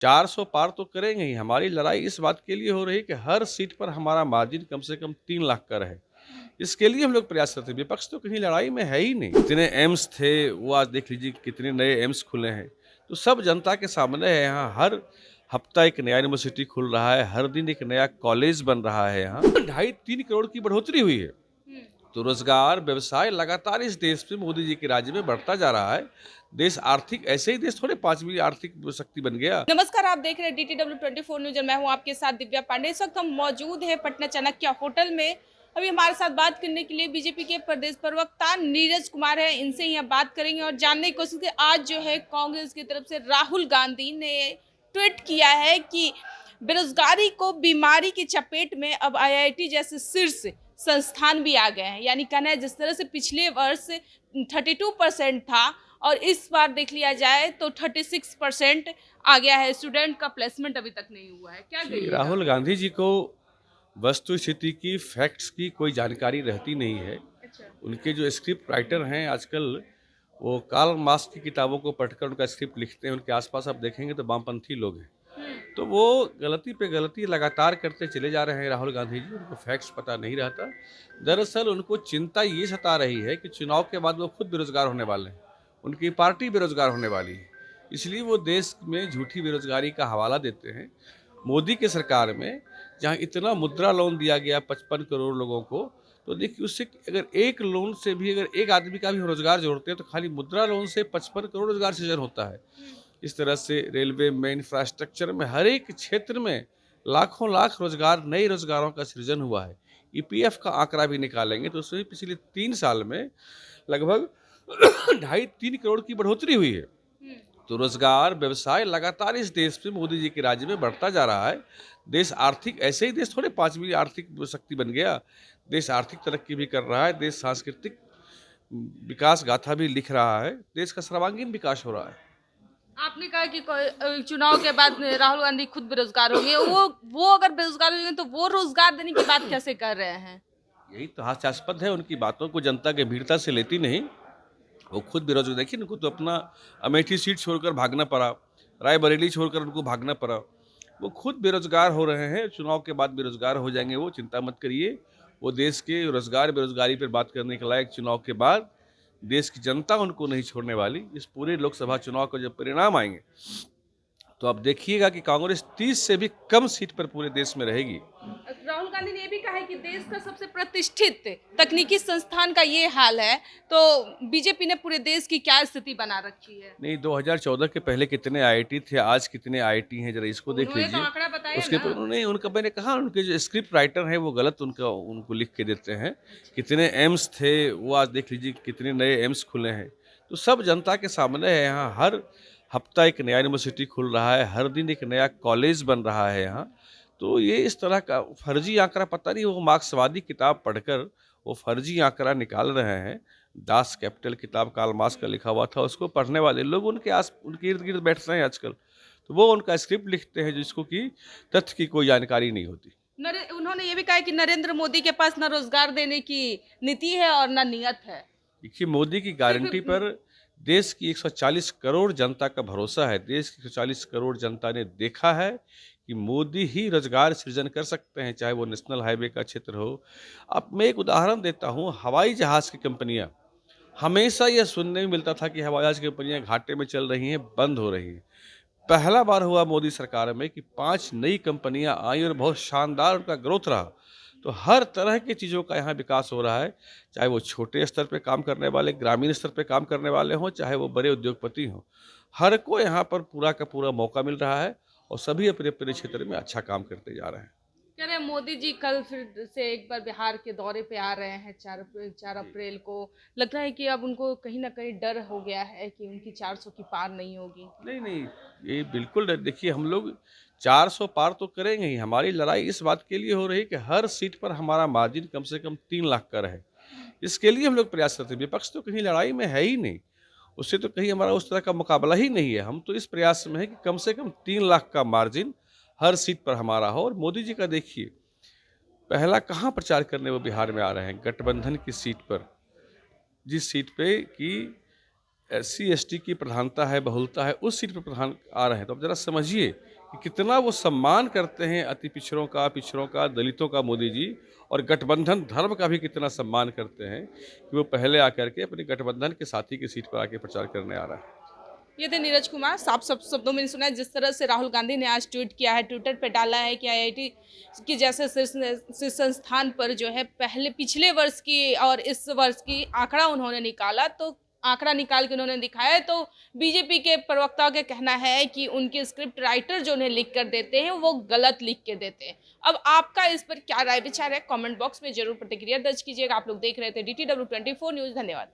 400 पार तो करेंगे ही। हमारी लड़ाई इस बात के लिए हो रही है कि हर सीट पर हमारा मार्जिन कम से कम 3 लाख का रहे। इसके लिए हम लोग प्रयासरत हैं। विपक्ष तो कहीं लड़ाई में है ही नहीं। जितने एम्स थे, वो आज देख लीजिए कितने नए एम्स खुले हैं। तो सब जनता के सामने है। यहाँ हर हफ्ता एक नया यूनिवर्सिटी खुल रहा है, हर दिन एक नया कॉलेज बन रहा है। यहाँ 2.5-3 करोड़ की बढ़ोतरी हुई है। तो रोजगार, व्यवसाय लगातार इस देश में, मोदी जी के राज्य में बढ़ता जा रहा है। देश आर्थिक, ऐसे ही देश थोड़े 5वीं आर्थिक शक्ति बन गया। नमस्कार, आप देख रहे हैं DTW24 न्यूज और मैं हूं आपके साथ दिव्या पांडे। इस वक्त हम मौजूद हैं पटना चाणक्य होटल में। अभी हमारे साथ बात करने के लिए बीजेपी के प्रदेश प्रवक्ता नीरज कुमार है। इनसे ही हम बात करेंगे और जानने की कोशिश करेंगे। आज जो है कांग्रेस की तरफ से राहुल गांधी ने ट्वीट किया है कि बेरोजगारी को बीमारी की चपेट में अब IIT जैसे शीर्ष संस्थान भी आ गए हैं। यानी कहना है जिस तरह से पिछले वर्ष 32% था और इस बार देख लिया जाए तो 36% आ गया है। स्टूडेंट का प्लेसमेंट अभी तक नहीं हुआ है। क्या कहिएगा? राहुल गांधी जी को वस्तु स्थिति की, फैक्ट्स की कोई जानकारी रहती नहीं है। अच्छा। उनके जो स्क्रिप्ट राइटर हैं आजकल, वो कार्ल मार्क्स की किताबों को पढ़कर उनका स्क्रिप्ट लिखते हैं। उनके आसपास आप देखेंगे तो वामपंथी लोग हैं। तो वो गलती पे गलती लगातार करते चले जा रहे हैं राहुल गांधी जी। उनको फैक्ट्स पता नहीं रहता। दरअसल उनको चिंता ये सता रही है कि चुनाव के बाद वो खुद बेरोजगार होने वाले हैं, उनकी पार्टी बेरोजगार होने वाली है। इसलिए वो देश में झूठी बेरोजगारी का हवाला देते हैं। मोदी की सरकार में जहाँ इतना मुद्रा लोन दिया गया 55 करोड़ लोगों को, तो देखिए उससे अगर एक लोन से भी अगर एक आदमी का भी रोजगार जोड़ते हैं तो खाली मुद्रा लोन से 55 करोड़ रोजगार सृजन होता है। इस तरह से रेलवे में, इंफ्रास्ट्रक्चर में, हर एक क्षेत्र में लाखों लाख रोजगार, नए रोजगारों का सृजन हुआ है। EPF का आंकड़ा भी निकालेंगे तो उसमें पिछले 3 साल में लगभग 2.5-3 करोड़ की बढ़ोतरी हुई है। तो रोजगार, व्यवसाय लगातार इस देश में, मोदी जी के राज्य में बढ़ता जा रहा है। देश आर्थिक, ऐसे ही देश थोड़े 5वीं आर्थिक शक्ति बन गया। देश आर्थिक तरक्की भी कर रहा है। देश सांस्कृतिक विकास गाथा भी लिख रहा है। देश का सर्वांगीण विकास हो रहा है। आपने कहा कि चुनाव के बाद राहुल गांधी खुद बेरोजगार होंगे। वो अगर बेरोजगार होंगे तो वो रोजगार देने की बात कैसे कर रहे हैं? यही तो हास्यास्पद है। उनकी बातों को जनता गंभीरता से लेती नहीं। वो खुद बेरोजगार, देखिए उनको तो अपना अमेठी सीट छोड़कर भागना पड़ा, रायबरेली छोड़कर उनको भागना पड़ा। वो खुद बेरोजगार हो रहे हैं। चुनाव के बाद बेरोजगार हो जाएंगे वो, चिंता मत करिए। वो देश के रोजगार, बेरोजगारी पर बात करने के लायक चुनाव के बाद देश की जनता उनको नहीं छोड़ने वाली। इस पूरे लोकसभा चुनाव का जब परिणाम आएंगे तो आप देखिएगा कि कांग्रेस 30 से भी कम सीट पर पूरे देश में रहेगी। राहुल गांधी ने यह भी कहा है कि देश का सबसे प्रतिष्ठित तकनीकी संस्थान का ये हाल है, तो बीजेपी ने पूरे देश की क्या स्थिति बना रखी है? नहीं, 2014 के पहले कितने IIT थे, आज कितने IIT हैं, जरा इसको देख उन्होंने तो लीजिए। आंकड़ा बताया उसके ना। पर उन्होंने, उनका मैंने कहा, उनके जो स्क्रिप्ट राइटर हैं वो गलत उनको लिख के देते हैं। कितने एम्स थे, वो आज देख लीजिए कितने नए एम्स खुले हैं। तो सब जनता के सामने है। यहाँ हर हफ्ता एक नया यूनिवर्सिटी खुल रहा है, हर दिन एक नया कॉलेज बन रहा है यहाँ। तो ये इस तरह का फर्जी आंकड़ा, पता नहीं वो मार्क्सवादी किताब पढ़कर वो फर्जी आंकड़ा निकाल रहे हैं। दास कैपिटल किताब कार्ल मार्क्स का लिखा हुआ था, उसको पढ़ने वाले लोग उनके इर्द गिर्द बैठते हैं आजकल। तो वो उनका स्क्रिप्ट लिखते हैं जिसको कि तथ्य की कोई जानकारी नहीं होती। उन्होंने ये भी कहा कि नरेंद्र मोदी के पास न रोजगार देने की नीति है और न नियत है। देखिए, मोदी की गारंटी पर देश की 140 करोड़ जनता का भरोसा है। देश की 140 करोड़ जनता ने देखा है कि मोदी ही रोजगार सृजन कर सकते हैं, चाहे वो नेशनल हाईवे का क्षेत्र हो। अब मैं एक उदाहरण देता हूँ। हवाई जहाज़ की कंपनियाँ, हमेशा यह सुनने में मिलता था कि हवाई जहाज़ की कंपनियाँ घाटे में चल रही हैं, बंद हो रही हैं। पहला बार हुआ मोदी सरकार में कि 5 नई कंपनियां आई और बहुत शानदार उनका ग्रोथ रहा। तो हर तरह की चीज़ों का यहाँ विकास हो रहा है, चाहे वो छोटे स्तर पे काम करने वाले, ग्रामीण स्तर पे काम करने वाले हों, चाहे वो बड़े उद्योगपति हों। हर को यहाँ पर पूरा का पूरा मौका मिल रहा है और सभी अपने अपने क्षेत्र में अच्छा काम करते जा रहे हैं। कह रहे हैं मोदी जी कल फिर से एक बार बिहार के दौरे पे आ रहे हैं 4 अप्रैल को। लग रहा है कि अब उनको कहीं ना कहीं डर हो गया है कि उनकी 400 की पार नहीं होगी। नहीं नहीं, ये बिल्कुल, देखिए हम लोग 400 पार तो करेंगे ही। हमारी लड़ाई इस बात के लिए हो रही है कि हर सीट पर हमारा मार्जिन कम से कम 3 लाख का रहे। इसके लिए हम लोग प्रयासरत हैं। विपक्ष तो कहीं लड़ाई में है ही नहीं। उससे तो कहीं हमारा उस तरह का मुकाबला ही नहीं है। हम तो इस प्रयास में है कि कम से कम 3 लाख का मार्जिन हर सीट पर हमारा हो। और मोदी जी का देखिए, पहला कहाँ प्रचार करने वो बिहार में आ रहे हैं, गठबंधन की सीट पर, जिस सीट पे कि SC ST की प्रधानता है, बहुलता है, उस सीट पर प्रधान आ रहे हैं। तो अब जरा समझिए कि कितना वो सम्मान करते हैं अति पिछड़ों का, दलितों का मोदी जी, और गठबंधन धर्म का भी कितना सम्मान करते हैं कि वो पहले आकर के अपने गठबंधन के साथी की सीट पर आके प्रचार करने आ रहा है। ये थे नीरज कुमार। साफ सब शब्दों में सुना है जिस तरह से राहुल गांधी ने आज ट्वीट किया है, ट्विटर पे डाला है कि आईआईटी की जैसे शीर्ष संस्थान पर जो है पिछले वर्ष की और इस वर्ष की आंकड़ा उन्होंने निकाला, तो आंकड़ा निकाल के उन्होंने दिखाया है। तो बीजेपी के प्रवक्ता का कहना है कि उनके स्क्रिप्ट राइटर जो उन्हें लिख कर देते हैं वो गलत लिख के देते हैं। अब आपका इस पर क्या राय विचार है, कमेंट बॉक्स में जरूर प्रतिक्रिया दर्ज कीजिएगा। आप लोग देख रहे थे DTW 24 न्यूज़। धन्यवाद।